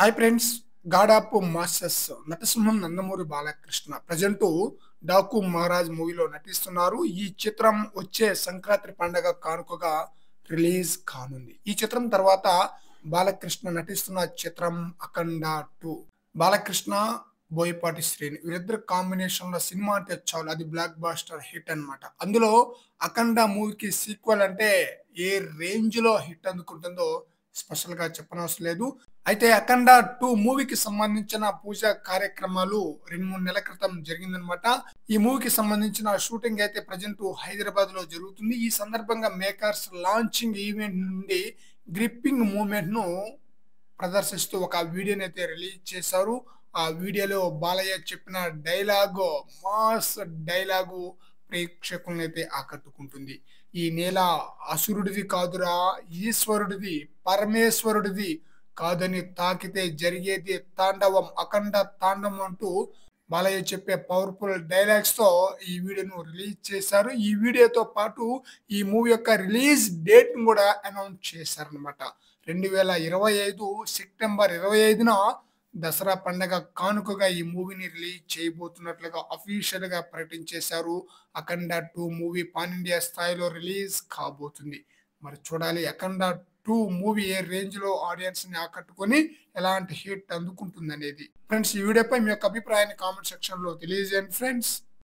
Hi friends, god of masters Natasimham Nandamuri Balakrishna present Daaku Maharaj మూవీలో నటిస్తున్నారు. ఈ చిత్రం వచ్చే సంక్రాంతి పండగ కానుకగా రిలీజ్ కానుంది. ఈ చిత్రం తర్వాత బాలకృష్ణ నటిస్తున్న చిత్రం అఖండ 2. బాలకృష్ణ, బోయపాటి శ్రీని వీరిద్దరు కాంబినేషన్ లో సినిమా అంటే చాలు, అది బ్లాక్ బాస్టర్ హిట్ అన్నమాట. అందులో అఖండ మూవీకి సీక్వెల్ అంటే ఏ రేంజ్ లో హిట్ అందుకుంటుందో స్పెషల్ గా చెప్పనవసరం లేదు. అయితే అఖండ 2 మూవీకి సంబంధించిన పూజా కార్యక్రమాలు 2-3 నెలల క్రితం జరిగిందనమాట. ఈ మూవీకి సంబంధించిన షూటింగ్ అయితే ప్రజెంట్ హైదరాబాద్ లో జరుగుతుంది. ఈ సందర్భంగా మేకర్స్ లాంచింగ్ ఈవెంట్ నుండి గ్రిప్పింగ్ మూమెంట్ ను ప్రదర్శిస్తూ ఒక వీడియోని అయితే రిలీజ్ చేశారు. ఆ వీడియోలో బాలయ్య చెప్పిన డైలాగు, మాస్ డైలాగు ప్రేక్షకులను అయితే ఆకట్టుకుంటుంది. ఈ నేల అసురుడిది కాదురా, ఈశ్వరుడిది, పరమేశ్వరుడిది, కాదని తాకితే జరిగేది తాండవం, అఖండ తాండవం అంటూ బాలయ్య చెప్పే పవర్ఫుల్ డైలాగ్స్ తో ఈ వీడియోను రిలీజ్ చేశారు. ఈ వీడియోతో పాటు ఈ మూవీ యొక్క రిలీజ్ డేట్ ను కూడా అనౌన్స్ చేశారనమాట. 2025 సెప్టెంబర్ 25న దసరా పండగ కానుకగా ఈ మూవీని రిలీజ్ చేయబోతున్నట్లుగా అఫీషియల్ గా ప్రకటించేశారు. అఖండ 2 మూవీ పాన్ ఇండియా స్థాయిలో రిలీజ్ కాబోతుంది. మరి చూడాలి అఖండ 2 మూవీ ఏ రేంజ్ లో ఆడియన్స్ ని ఆకట్టుకొని ఎలాంటి హిట్ అందుకుంటుంది అనేది. ఫ్రెండ్స్, ఈ వీడియోపై మీ యొక్క అభిప్రాయాన్ని కామెంట్ సెక్షన్ లో తెలియజేయండి ఫ్రెండ్స్.